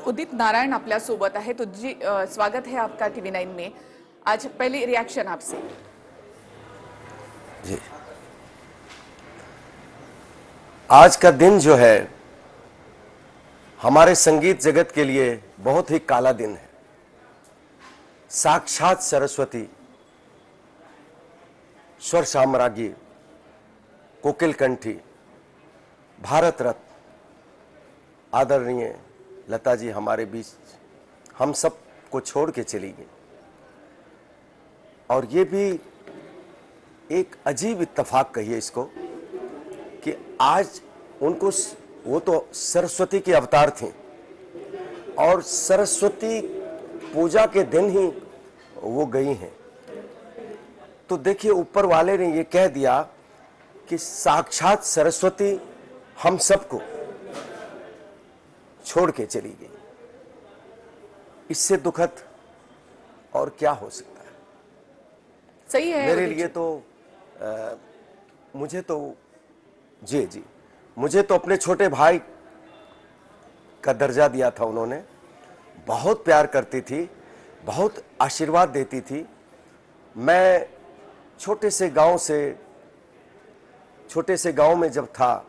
उदित नारायण आपल्या सोबत आहे। तो जी स्वागत है आपका TV9 में। आज पहले रिएक्शन आपसे। जी, आज का दिन जो है हमारे संगीत जगत के लिए बहुत ही काला दिन है। साक्षात सरस्वती, स्वर साम्राज्ञी, कोकिल कंठी, भारत रत्न आदरणीय लता जी हमारे बीच हम सब को छोड़ के चली गई। और ये भी एक अजीब इत्तेफाक कहिए इसको कि आज उनको, वो तो सरस्वती के अवतार थी और सरस्वती पूजा के दिन ही वो गई हैं। तो देखिए, ऊपर वाले ने ये कह दिया कि साक्षात सरस्वती हम सबको छोड़ के चली गई। इससे दुखद और क्या हो सकता है। सही है मेरे लिए तो मुझे तो जी मुझे तो अपने छोटे भाई का दर्जा दिया था उन्होंने। बहुत प्यार करती थी, बहुत आशीर्वाद देती थी। मैं छोटे से गांव में जब था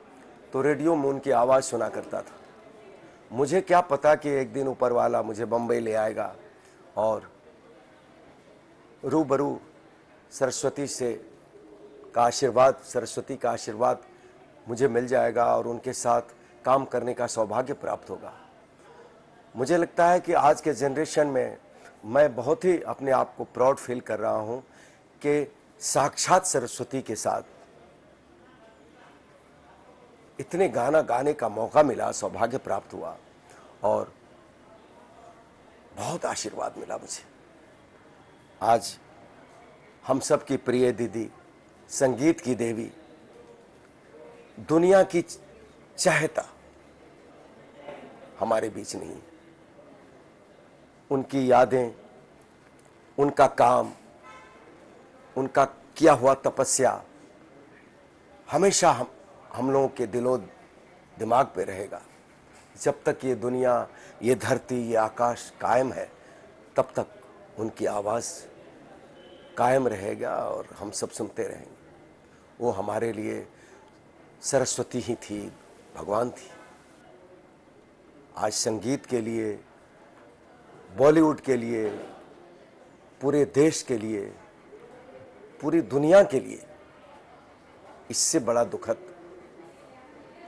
तो रेडियो में उनकी आवाज़ सुना करता था। मुझे क्या पता कि एक दिन ऊपर वाला मुझे बम्बई ले आएगा और रूबरू सरस्वती का आशीर्वाद मुझे मिल जाएगा और उनके साथ काम करने का सौभाग्य प्राप्त होगा। मुझे लगता है कि आज के जनरेशन में मैं बहुत ही अपने आप को प्राउड फील कर रहा हूं कि साक्षात सरस्वती के साथ इतने गाना गाने का मौका मिला, सौभाग्य प्राप्त हुआ और बहुत आशीर्वाद मिला मुझे। आज हम सब की प्रिय दीदी, संगीत की देवी, दुनिया की चाहता हमारे बीच नहीं। उनकी यादें, उनका काम, उनका किया हुआ तपस्या हमेशा हम लोगों के दिलो दिमाग पे रहेगा। जब तक ये दुनिया, ये धरती, ये आकाश कायम है, तब तक उनकी आवाज़ कायम रहेगा और हम सब सुनते रहेंगे। वो हमारे लिए सरस्वती ही थी, भगवान थी। आज संगीत के लिए, बॉलीवुड के लिए, पूरे देश के लिए, पूरी दुनिया के लिए इससे बड़ा दुखद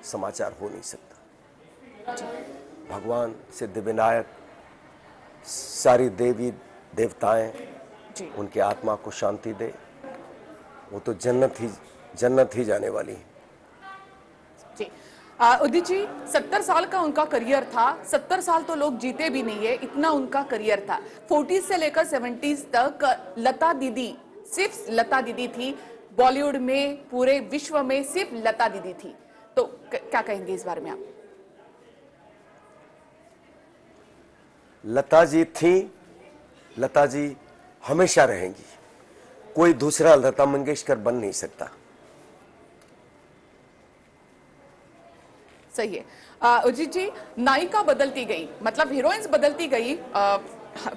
समाचार हो नहीं सकता। भगवान सिद्धिविनायक, सारी देवी देवताएं उनके आत्मा को शांति दे। वो तो जन्नत ही जाने वाली है। जी उदित जी, 70 साल का उनका करियर था। 70 साल तो लोग जीते भी नहीं है, इतना उनका करियर था। 40 से लेकर 70 तक लता दीदी, सिर्फ लता दीदी थी। बॉलीवुड में, पूरे विश्व में सिर्फ लता दीदी थी। तो क्या कहेंगे इस बारे में आप? लता जी थी, लता जी हमेशा रहेंगी। कोई दूसरा लता मंगेशकर बन नहीं सकता। सही है। उदित जी, नायिका बदलती गई, मतलब हीरोइंस बदलती गई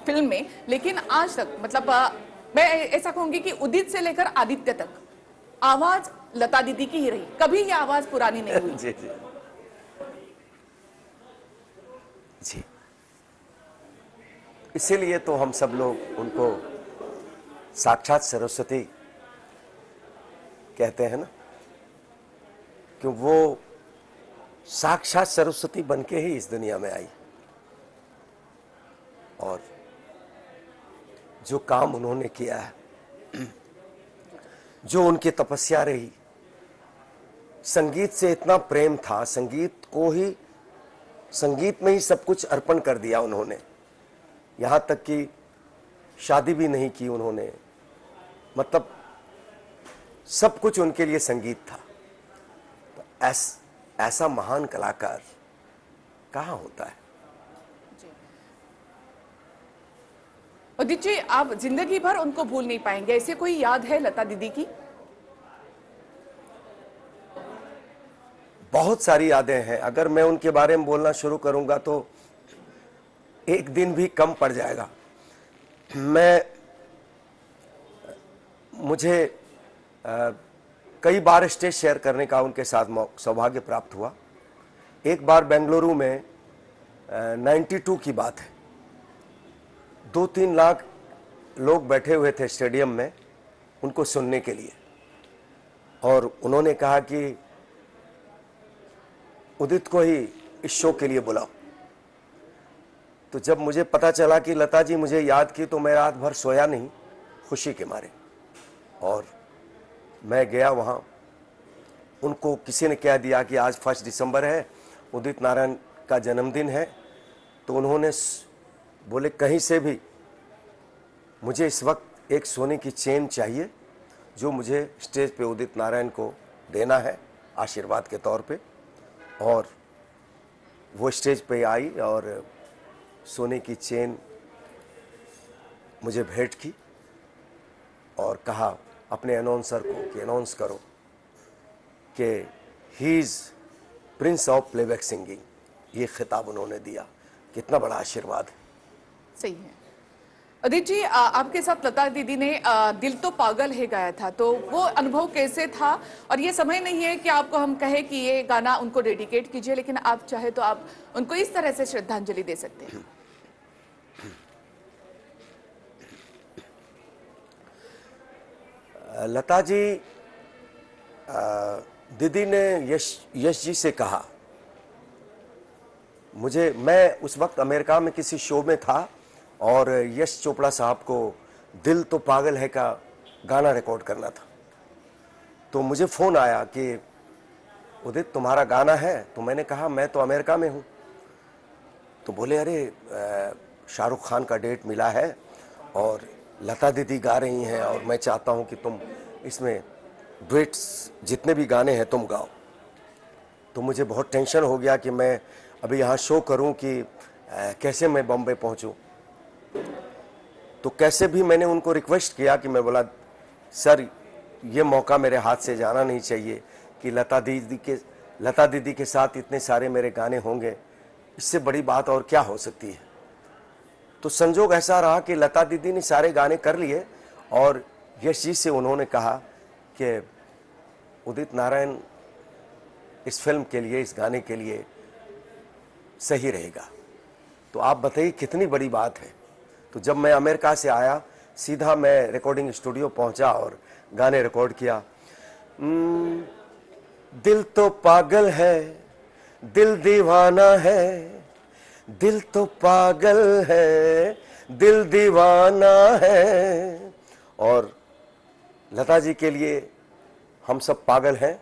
फिल्म में, लेकिन आज तक, मतलब मैं ऐसा कहूंगी कि उदित से लेकर आदित्य तक आवाज लता दीदी की ही रही। कभी ये आवाज पुरानी नहीं हुई। जी जी जी। इसीलिए तो हम सब लोग उनको साक्षात सरस्वती कहते हैं ना, कि वो साक्षात सरस्वती बनके ही इस दुनिया में आई। और जो काम उन्होंने किया है, जो उनकी तपस्या रही, संगीत से इतना प्रेम था, संगीत में ही सब कुछ अर्पण कर दिया उन्होंने। यहां तक कि शादी भी नहीं की उन्होंने, मतलब सब कुछ उनके लिए संगीत था। तो ऐसा महान कलाकार कहां होता है। उदित जी, आप जिंदगी भर उनको भूल नहीं पाएंगे, ऐसे कोई याद है लता दीदी की? बहुत सारी यादें हैं। अगर मैं उनके बारे में बोलना शुरू करूंगा तो एक दिन भी कम पड़ जाएगा। मुझे कई बार स्टेज शेयर करने का उनके साथ सौभाग्य प्राप्त हुआ। एक बार बेंगलुरु में 92 की बात है, 2-3 लाख लोग बैठे हुए थे स्टेडियम में उनको सुनने के लिए, और उन्होंने कहा कि उदित को ही इस शो के लिए बुलाओ। तो जब मुझे पता चला कि लता जी मुझे याद की, तो मैं रात भर सोया नहीं खुशी के मारे, और मैं गया वहाँ। उनको किसी ने कह दिया कि आज 1 दिसंबर है, उदित नारायण का जन्मदिन है, तो उन्होंने बोले कहीं से भी मुझे इस वक्त एक सोने की चेन चाहिए जो मुझे स्टेज पे उदित नारायण को देना है आशीर्वाद के तौर पे। और वो स्टेज पे आई और सोने की चेन मुझे भेंट की और कहा अपने अनाउंसर को कि अनाउंस करो कि he is Prince of playback singing. ये खिताब उन्होंने दिया। कितना बड़ा आशीर्वाद है। सही है। उदित जी, आपके साथ लता दीदी ने दिल तो पागल है गाया था, तो वो अनुभव कैसे था? और ये समय नहीं है कि आपको हम कहें कि ये गाना उनको डेडिकेट कीजिए, लेकिन आप चाहे तो आप उनको इस तरह से श्रद्धांजलि दे सकते हैं। लता जी, दीदी ने यश जी से कहा, मैं उस वक्त अमेरिका में किसी शो में था और यश चोपड़ा साहब को दिल तो पागल है का गाना रिकॉर्ड करना था। तो मुझे फ़ोन आया कि उदित तुम्हारा गाना है। तो मैंने कहा मैं तो अमेरिका में हूँ। तो बोले अरे शाहरुख खान का डेट मिला है और लता दीदी गा रही हैं और मैं चाहता हूँ कि तुम इसमें डुएट्स जितने भी गाने हैं तुम गाओ। तो मुझे बहुत टेंशन हो गया कि मैं अभी यहाँ शो करूँ कि कैसे मैं बॉम्बे पहुँचूँ। तो कैसे भी मैंने उनको रिक्वेस्ट किया कि मैं बोला सर ये मौका मेरे हाथ से जाना नहीं चाहिए कि लता दीदी के साथ इतने सारे मेरे गाने होंगे, इससे बड़ी बात और क्या हो सकती है। तो संजोग ऐसा रहा कि लता दीदी ने सारे गाने कर लिए और यश जी से उन्होंने कहा कि उदित नारायण इस फिल्म के लिए, इस गाने के लिए सही रहेगा। तो आप बताइए कितनी बड़ी बात है। तो जब मैं अमेरिका से आया, सीधा मैं रिकॉर्डिंग स्टूडियो पहुंचा और गाने रिकॉर्ड किया। दिल तो पागल है, दिल दीवाना है, दिल तो पागल है, दिल दीवाना है। और लता जी के लिए हम सब पागल हैं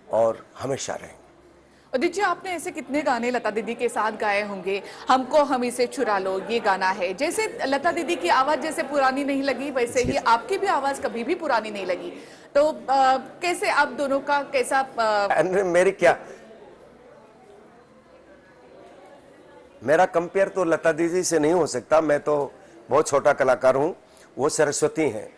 और हमेशा रहेंगे। उदित जी, आपने ऐसे कितने गाने लता दीदी के साथ गाए होंगे। हमको हम इसे चुरा लो ये गाना है। जैसे लता दीदी की आवाज जैसे पुरानी नहीं लगी, वैसे ही आपकी भी आवाज कभी भी पुरानी नहीं लगी। तो कैसे आप दोनों का कैसा मेरा कंपेयर तो लता दीदी से नहीं हो सकता। मैं तो बहुत छोटा कलाकार हूं, वो सरस्वती हैं।